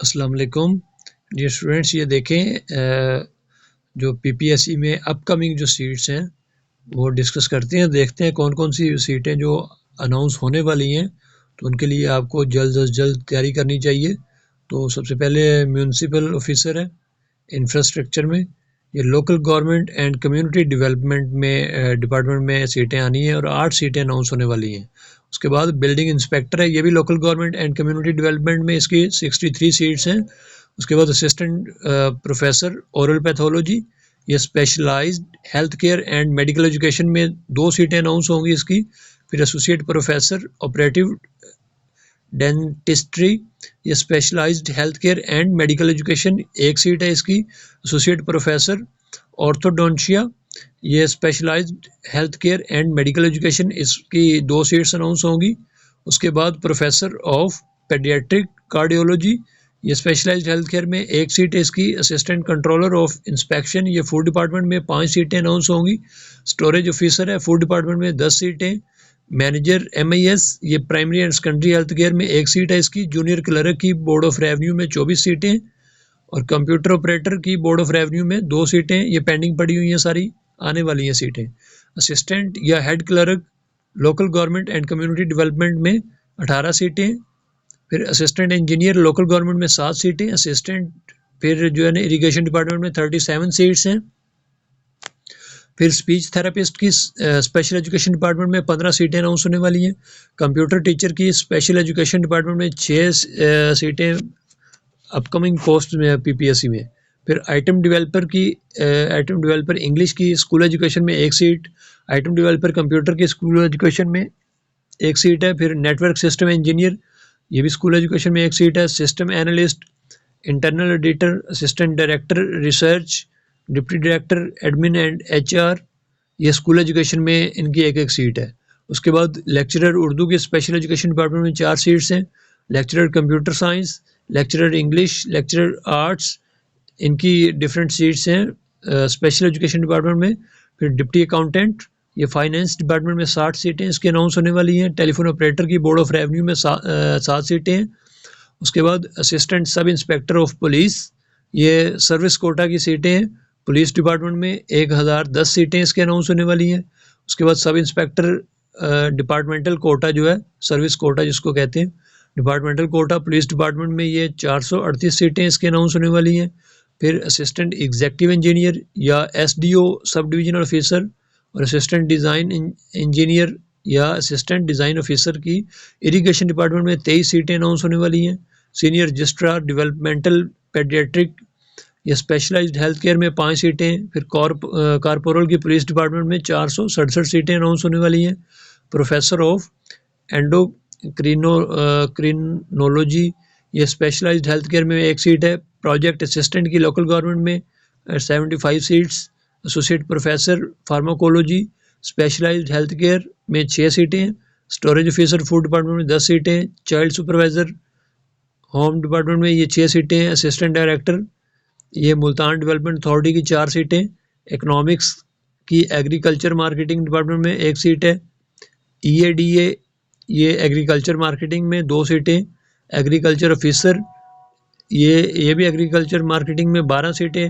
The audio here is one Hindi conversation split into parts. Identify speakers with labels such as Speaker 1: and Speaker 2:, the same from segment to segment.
Speaker 1: अस्सलाम वालेकुम डियर स्टूडेंट्स। ये देखें जो पीपीएससी में अपकमिंग जो सीट्स हैं वो डिस्कस करते हैं। देखते हैं कौन कौन सी सीटें जो अनाउंस होने वाली हैं, तो उनके लिए आपको जल्द अज जल्द तैयारी करनी चाहिए। तो सबसे पहले म्यूनसिपल ऑफिसर है इंफ्रास्ट्रक्चर में, ये local government and community development में डिपार्टमेंट में सीटें आनी है और 8 सीटें अनाउंस होने वाली हैं। उसके बाद बिल्डिंग इंस्पेक्टर है, ये भी local government and community development में, इसकी 63 सीट्स हैं। उसके बाद असिस्टेंट प्रोफेसर ओरल पैथोलॉजी, ये specialised health care and medical education में 2 सीटें अनाउंस होंगी इसकी। फिर एसोसिएट प्रोफेसर ऑपरेटिव डेंटिस्ट्री, ये specialised health care and medical education 1 seat है इसकी। एसोसिएट प्रोफेसर ऑर्थोडोंशिया, ये specialised health care and medical education, इसकी 2 सीट्स अनाउंस होंगी। उसके बाद प्रोफेसर ऑफ पेडियाट्रिक कार्डियोलॉजी, ये स्पेशलाइज्ड हेल्थ केयर में 1 सीट है इसकी। असिस्टेंट कंट्रोलर ऑफ इंस्पेक्शन, ये फूड डिपार्टमेंट में 5 सीटें अनाउंस होंगी। स्टोरेज ऑफिसर है फूड डिपार्टमेंट में 10 सीटें। मैनेजर MIS, ये primary and secondary health care में 1 सीट है इसकी। जूनियर क्लर्क की बोर्ड ऑफ रेवेन्यू में 24 सीटें और कंप्यूटर ऑपरेटर की बोर्ड ऑफ रेवेन्यू में 2 सीटें, ये पेंडिंग पड़ी हुई हैं, सारी आने वाली हैं सीटें। असिस्टेंट या head clerk local government and community development में 18 सीटें। फिर असिस्टेंट इंजीनियर लोकल गवर्नमेंट में 7 सीटें। असिस्टेंट फिर जो है ना इरिगेशन डिपार्टमेंट में 37 सीट्स हैं। फिर स्पीच थेरेपिस्ट की स्पेशल एजुकेशन डिपार्टमेंट में 15 सीटें अनाउंस होने वाली हैं। कंप्यूटर टीचर की स्पेशल एजुकेशन डिपार्टमेंट में 6 सीटें अपकमिंग पोस्ट में है पीपीएससी में। फिर आइटम डेवलपर इंग्लिश की स्कूल एजुकेशन में 1 सीट। आइटम डेवलपर कंप्यूटर की स्कूल एजुकेशन में 1 सीट है। फिर नेटवर्क सिस्टम इंजीनियर, ये भी स्कूल एजुकेशन में 1 सीट है। System analyst, internal editor, assistant director research, deputy director admin and HR, ये स्कूल एजुकेशन में इनकी 1-1 सीट है। उसके बाद लेक्चरर उर्दू के स्पेशल एजुकेशन डिपार्टमेंट में 4 सीट्स हैं। Lecturer computer science, lecturer English, lecturer arts, इनकी डिफरेंट सीट्स हैं स्पेशल एजुकेशन डिपार्टमेंट में। फिर डिप्टी अकाउंटेंट, ये फाइनेंस डिपार्टमेंट में 60 सीटें इसकी अनाउंस होने वाली हैं। टेलीफोन ऑपरेटर की बोर्ड ऑफ रेवेन्यू में 7 सीटें हैं। उसके बाद assistant sub inspector of police, ये सर्विस कोटा की सीटें हैं। पुलिस डिपार्टमेंट में 1010 सीटें इसके अनाउंस होने वाली हैं। उसके बाद सब इंस्पेक्टर डिपार्टमेंटल कोटा जो है, सर्विस कोटा जिसको कहते हैं, डिपार्टमेंटल कोटा पुलिस डिपार्टमेंट में ये 438 सीटें इसके अनाउंस होने वाली हैं। फिर असिस्टेंट एग्जीक्यूटिव इंजीनियर या SDO सब डिविजनल ऑफिसर और असिस्टेंट डिज़ाइन इंजीनियर या असिस्टेंट डिज़ाइन ऑफिसर की इरिगेशन डिपार्टमेंट में 23 सीटें अनाउंस होने वाली हैं। सीनियर रजिस्ट्रार डेवलपमेंटल पेडियाट्रिक या स्पेशलाइज्ड हेल्थ केयर में 5 सीटें। फिर कॉर्पोरल की पुलिस डिपार्टमेंट में 467 सीटें अनाउंस होने वाली हैं। प्रोफेसर ऑफ एंडोक्रिनोलॉजी, ये स्पेशलाइज्ड हेल्थ केयर में 1 सीट है। प्रोजेक्ट असिस्टेंट की लोकल गवर्नमेंट में 75 seats. Associate professor pharmacology specialised health care में 6 सीटें। स्टोरेज ऑफिसर फूड डिपार्टमेंट में 10 सीटें। चाइल्ड सुपरवाइज़र होम डिपार्टमेंट में ये 6 सीटें हैं। असिस्टेंट डायरेक्टर ये मुल्तान डेवलपमेंट अथॉरिटी की 4 सीटें। इकनॉमिक्स की एग्रीकल्चर मार्केटिंग डिपार्टमेंट में 1 सीट है। EADA, ये एग्रीकल्चर मार्केटिंग में 2 सीटें। एग्रीकल्चर ऑफिसर ये भी एग्रीकल्चर मार्केटिंग में 12 सीटें।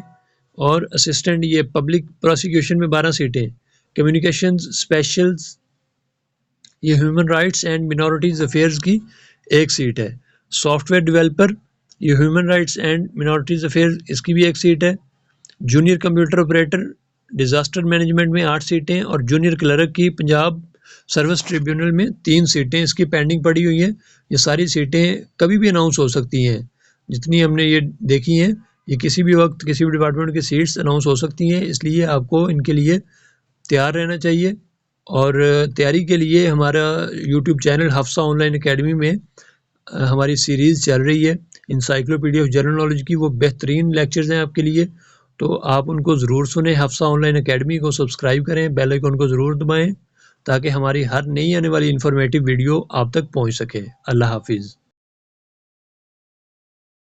Speaker 1: और असिस्टेंट ये पब्लिक प्रोसिक्यूशन में 12 सीटें। कम्युनिकेशंस स्पेशल्स, ये human rights and minorities affairs की 1 सीट है। सॉफ्टवेयर डेवलपर, ये human rights and minorities affairs, इसकी भी 1 सीट है। Junior computer operator disaster management में 8 सीटें और जूनियर क्लर्क की पंजाब सर्विस ट्रिब्यूनल में 3 सीटें इसकी पेंडिंग पड़ी हुई हैं। ये सारी सीटें कभी भी अनाउंस हो सकती हैं। जितनी हमने ये देखी हैं, ये किसी भी वक्त किसी भी डिपार्टमेंट की सीट्स अनाउंस हो सकती हैं, इसलिए आपको इनके लिए तैयार रहना चाहिए। और तैयारी के लिए हमारा YouTube channel Hafsa online academy में हमारी सीरीज़ चल रही है इंसाइक्लोपीडिया ऑफ जनरल नॉलेज की, वो बेहतरीन लेक्चर्स हैं आपके लिए, तो आप उनको ज़रूर सुने। हफ्सा ऑनलाइन अकेडमी को सब्सक्राइब करें, बेल आइकन को ज़रूर दबाएं ताकि हमारी हर नई आने वाली इन्फॉर्मेटिव वीडियो आप तक पहुंच सके। अल्लाह हाफिज़।